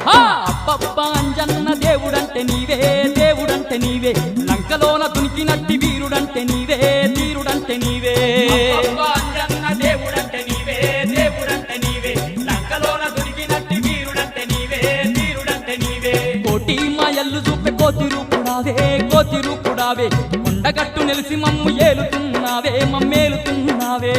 అబ్బబ్బా అంజన్న దేవుడంటే నీవే దేవుడంటే నీవే లంకలోన దునికినట్టి వీరుడంటే నీవే వీరుడంటే నీవే అంజన్న దేవుడంటే నీవే దేవుడంటే నీవే లంకలోన దొరికినట్టి వీరుడంటే నీవే వీరుడంటే నీవే కోటి మాయల్లు చూపే కోతి రూపుడావే కొండగట్టు నిలిసి మమ్ము ఏలుతున్నావే మమ్మేలుతున్నావే